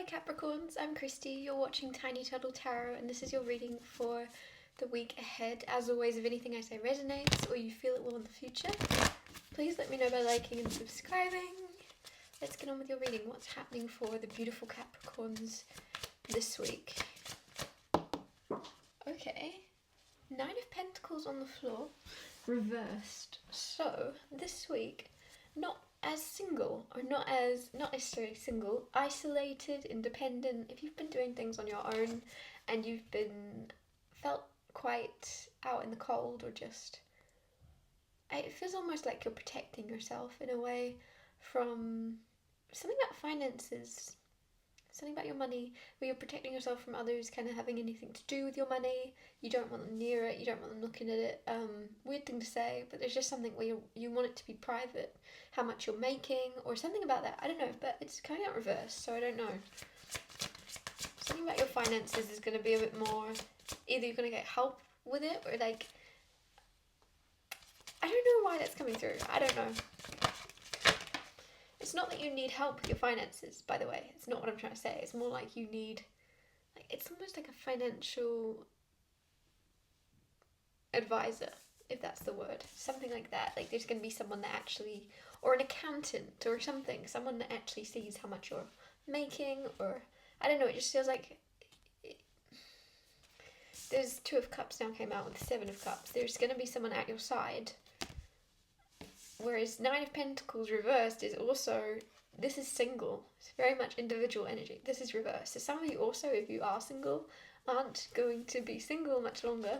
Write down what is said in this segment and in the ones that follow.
Hello Capricorns, I'm Christy, you're watching Tiny Turtle Tarot and this is your reading for the week ahead. As always, if anything I say resonates or you feel it will in the future, please let me know by liking and subscribing. Let's get on with your reading. What's happening for the beautiful Capricorns this week? Okay, Nine of Pentacles on the floor, reversed. So, this week, not as single, or not necessarily single, isolated, independent, if you've been doing things on your own and you've felt quite out in the cold, or just, it feels almost like you're protecting yourself in a way from something about finances, something about your money, where you're protecting yourself from others kind of having anything to do with your money. You don't want them near it, you don't want them looking at it. Weird thing to say, but there's just something where you want it to be private, how much you're making, or something about that. I don't know, but it's coming out reversed, so I don't know. Something about your finances is going to be a bit more, either you're going to get help with it, or like, I don't know why that's coming through, I don't know. It's not that you need help with your finances, by the way. It's not what I'm trying to say. It's more like you need, like, it's almost like a financial advisor, if that's the word. Something like that. Like there's going to be someone that actually, or an accountant or something. Someone that actually sees how much you're making, or, I don't know, it just feels like, there's Two of Cups now came out with the Seven of Cups. There's going to be someone at your side. Whereas Nine of Pentacles reversed is also, this is single. It's very much individual energy. This is reversed. So some of you also, if you are single, aren't going to be single much longer.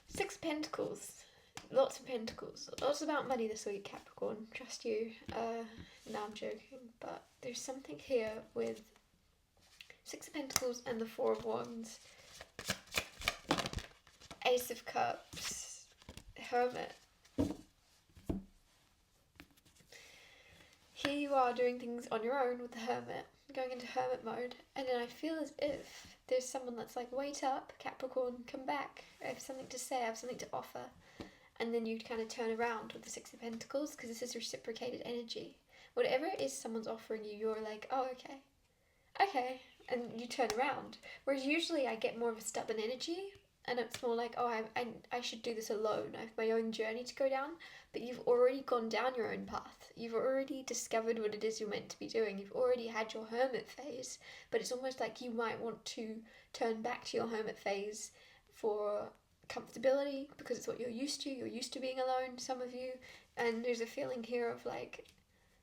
Six of Pentacles. Lots of pentacles. Lots about money this week, Capricorn. Trust you. No, I'm joking. But there's something here with Six of Pentacles and the Four of Wands. Ace of Cups. Hermit. Here you are doing things on your own with the Hermit, going into Hermit mode, and then I feel as if there's someone that's like, wait up, Capricorn, come back, I have something to say, I have something to offer, and then you kind of turn around with the Six of Pentacles, because this is reciprocated energy. Whatever it is someone's offering you, you're like, oh, okay, and you turn around, whereas usually I get more of a stubborn energy, and it's more like, oh, I should do this alone. I have my own journey to go down. But you've already gone down your own path. You've already discovered what it is you're meant to be doing. You've already had your hermit phase. But it's almost like you might want to turn back to your hermit phase for comfortability, because it's what you're used to. You're used to being alone, some of you. And there's a feeling here of like,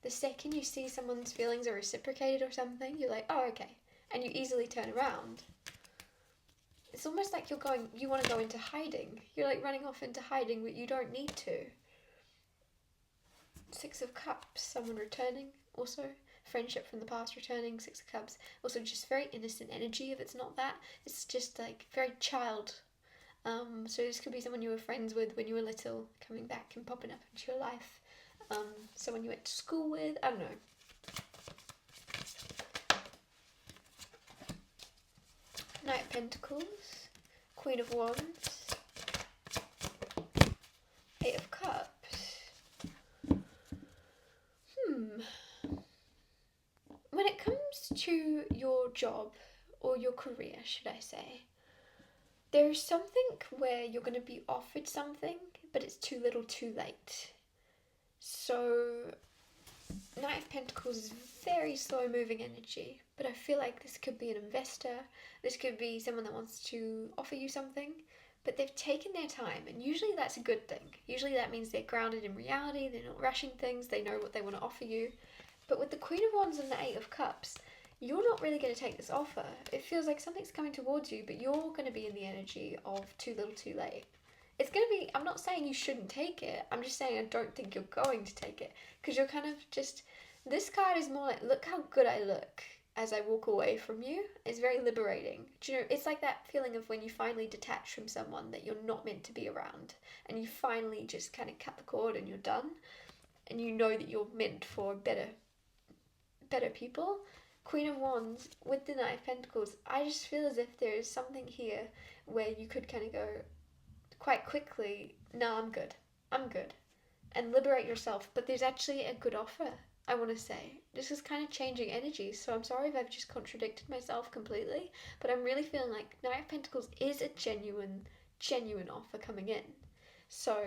the second you see someone's feelings are reciprocated or something, you're like, oh, okay. And you easily turn around. It's almost like you want to go into hiding. You're like running off into hiding, but you don't need to. Six of Cups, someone returning. Also, friendship from the past returning. Six of Cups. Also, just very innocent energy. If it's not that, it's just like very child. So this could be someone you were friends with when you were little, coming back and popping up into your life. Someone you went to school with. I don't know. Knight of Pentacles, Queen of Wands, Eight of Cups. When it comes to your job, or your career, should I say, there's something where you're going to be offered something, but it's too little too late. So, Knight of Pentacles is very slow moving energy, but I feel like this could be an investor, this could be someone that wants to offer you something, but they've taken their time, and usually that's a good thing. Usually that means they're grounded in reality, they're not rushing things, they know what they want to offer you. But with the Queen of Wands and the Eight of Cups, you're not really going to take this offer. It feels like something's coming towards you, but you're going to be in the energy of too little too late. It's going to be, I'm not saying you shouldn't take it, I'm just saying I don't think you're going to take it, because you're kind of just, this card is more like, look how good I look as I walk away from you. It's very liberating. Do you know, it's like that feeling of when you finally detach from someone that you're not meant to be around, and you finally just kind of cut the cord and you're done, and you know that you're meant for better people. Queen of Wands with the Knight of Pentacles, I just feel as if there is something here where you could kind of go quite quickly, no, I'm good, and liberate yourself, but there's actually a good offer I want to say. This is kind of changing energy, so I'm sorry if I've just contradicted myself completely, but I'm really feeling like Knight of Pentacles is a genuine offer coming in. So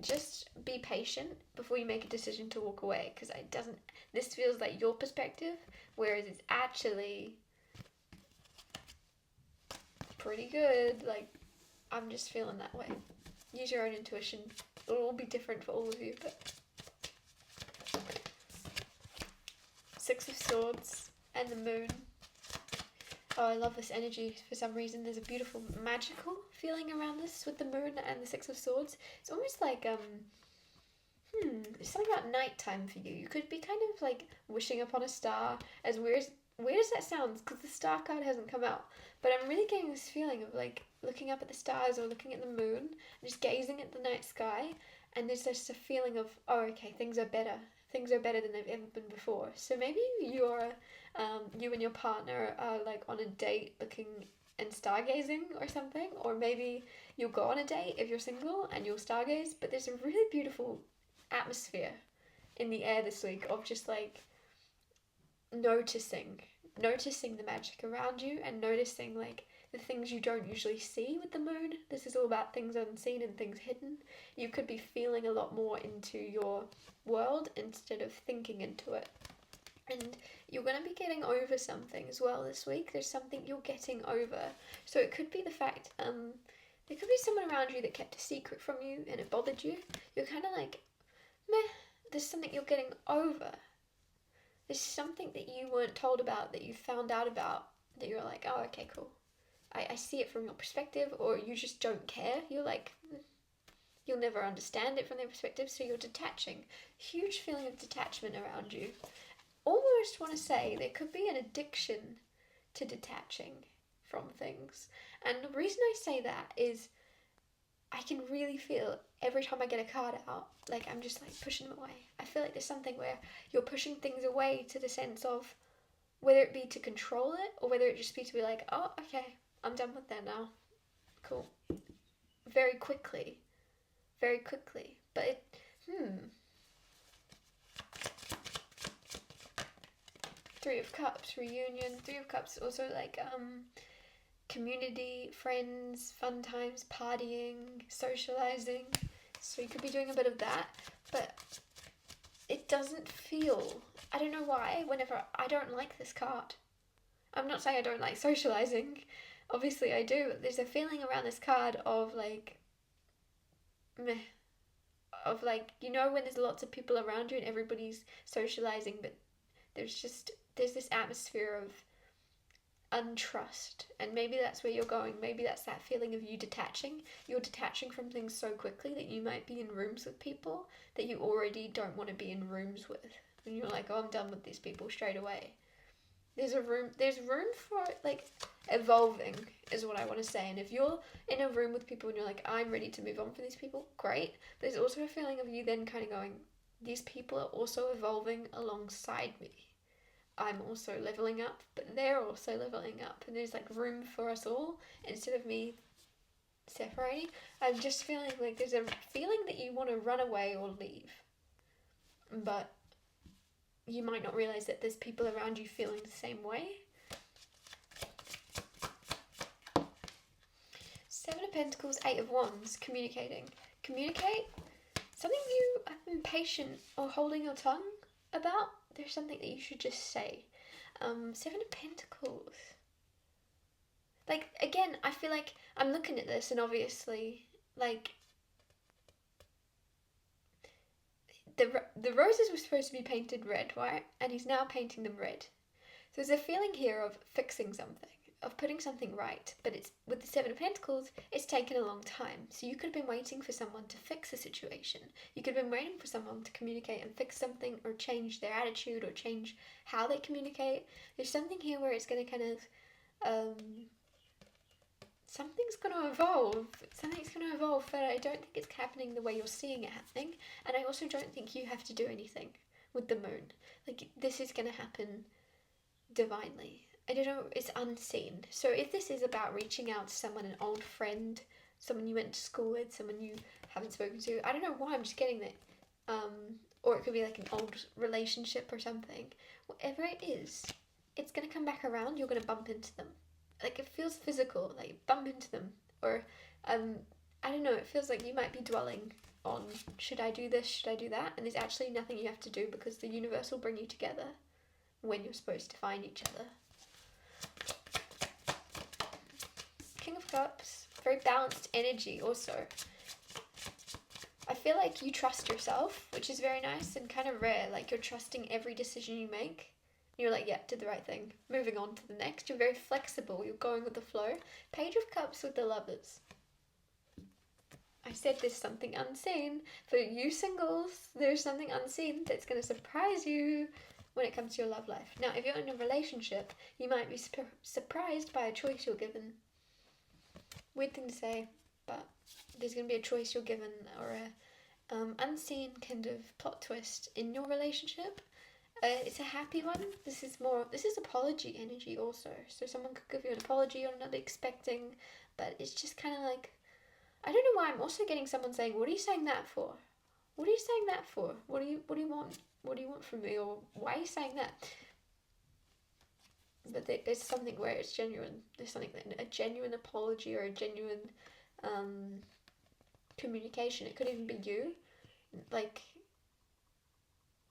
just be patient before you make a decision to walk away, because it doesn't. This feels like your perspective, whereas it's actually pretty good. Like, I'm just feeling that way. Use your own intuition. It'll all be different for all of you, but Six of Swords and the Moon. Oh, I love this energy for some reason. There's a beautiful magical feeling around this with the Moon and the Six of Swords. It's almost like there's something about nighttime for you. You could be kind of like wishing upon a star. As weird as that sounds, because the star card hasn't come out, but I'm really getting this feeling of like looking up at the stars or looking at the moon and just gazing at the night sky, and there's just a feeling of, oh, okay, things are better. Things are better than they've ever been before. So maybe you and your partner are like on a date looking and stargazing or something, or maybe you'll go on a date if you're single and you'll stargaze, but there's a really beautiful atmosphere in the air this week of just like noticing the magic around you and noticing like the things you don't usually see with the moon. This is all about things unseen and things hidden. You could be feeling a lot more into your world instead of thinking into it. And you're going to be getting over something as well this week. There's something you're getting over. So it could be the fact, there could be someone around you that kept a secret from you and it bothered you. You're kind of like, meh, there's something you're getting over. There's something that you weren't told about that you found out about that you're like, oh, okay, cool. I see it from your perspective, or you just don't care. You're like, you'll never understand it from their perspective, so you're detaching. Huge feeling of detachment around you. Almost want to say there could be an addiction to detaching from things. And the reason I say that is I can really feel every time I get a card out, like I'm just like pushing them away. I feel like there's something where you're pushing things away to the sense of whether it be to control it or whether it just be to be like, oh, okay, I'm done with that now. Cool. Very quickly. But it, Three of Cups, reunion. Three of Cups also like community, friends, fun times, partying, socializing. So you could be doing a bit of that, but it doesn't feel, I don't know why, whenever I don't like this card. I'm not saying I don't like socializing. Obviously I do. There's a feeling around this card of like, meh. Of like, you know, when there's lots of people around you and everybody's socializing, but there's this atmosphere of untrust, and maybe that's where you're going. Maybe that's that feeling of you detaching. You're detaching from things so quickly that you might be in rooms with people that you already don't want to be in rooms with, and you're like, oh, I'm done with these people straight away. There's room for like evolving is what I want to say. And if you're in a room with people and you're like, I'm ready to move on from these people, great. But there's also a feeling of you then kind of going, these people are also evolving alongside me. I'm also leveling up, but they're also leveling up, and there's like room for us all instead of me separating. I'm just feeling like there's a feeling that you want to run away or leave, but you might not realize that there's people around you feeling the same way. Seven of Pentacles, Eight of Wands, communicating. Communicate something you have been patient or holding your tongue about. There's something that you should just say. Seven of Pentacles. Like, again, I feel like I'm looking at this and obviously, like, the roses were supposed to be painted red, right? And he's now painting them red. So there's a feeling here of fixing something, of putting something right. But it's with the Seven of Pentacles, it's taken a long time. So you could have been waiting for someone to fix a situation. You could have been waiting for someone to communicate and fix something or change their attitude or change how they communicate. There's something here where it's going to kind of something's going to evolve. Something's going to evolve, but I don't think it's happening the way you're seeing it happening. And I also don't think you have to do anything with the moon. Like, this is going to happen divinely. I don't know, it's unseen. So if this is about reaching out to someone, an old friend, someone you went to school with, someone you haven't spoken to, I don't know why, I'm just getting that or it could be like an old relationship or something. Whatever it is, it's gonna come back around. You're gonna bump into them. Like, it feels physical, like you bump into them, or I don't know. It feels like you might be dwelling on, should I do this? Should I do that? And there's actually nothing you have to do, because the universe will bring you together when you're supposed to find each other. King of Cups, very balanced energy also. I feel like you trust yourself, which is very nice and kind of rare. Like, you're trusting every decision you make. You're like, yeah, did the right thing. Moving on to the next. You're very flexible. You're going with the flow. Page of Cups with the Lovers. I said there's something unseen. For you singles, there's something unseen that's going to surprise you when it comes to your love life. Now, if you're in a relationship, you might be surprised by a choice you're given. Weird thing to say, but there's going to be a choice you're given, or a unseen kind of plot twist in your relationship. It's a happy one. This is apology energy also. So someone could give you an apology you're not expecting, but it's just kind of like, I don't know why I'm also getting someone saying, what are you saying that for? What are you saying that for? What do you want? What do you want from me? Or why are you saying that? But there's something where it's genuine. There's something, a genuine apology, or a genuine communication. It could even be you, like,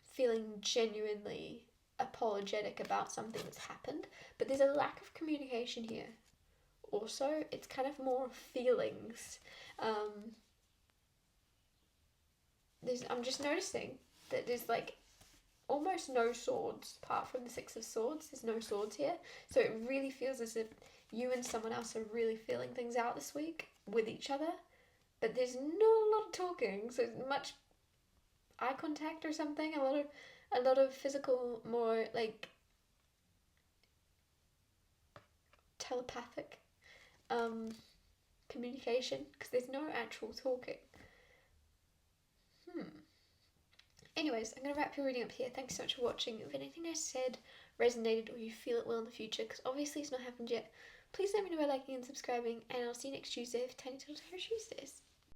feeling genuinely apologetic about something that's happened. But there's a lack of communication here. Also, it's kind of more feelings. I'm just noticing that there's like almost no swords, apart from the Six of Swords. There's no swords here, so it really feels as if you and someone else are really feeling things out this week with each other, but there's not a lot of talking, so much eye contact or something, a lot of physical, more like telepathic communication, because there's no actual talking. Anyways, I'm going to wrap your reading up here. Thanks so much for watching. If anything I said resonated, or you feel it will in the future, because obviously it's not happened yet, please let me know by liking and subscribing, and I'll see you next Tuesday for Tiny Little Terror Tuesdays.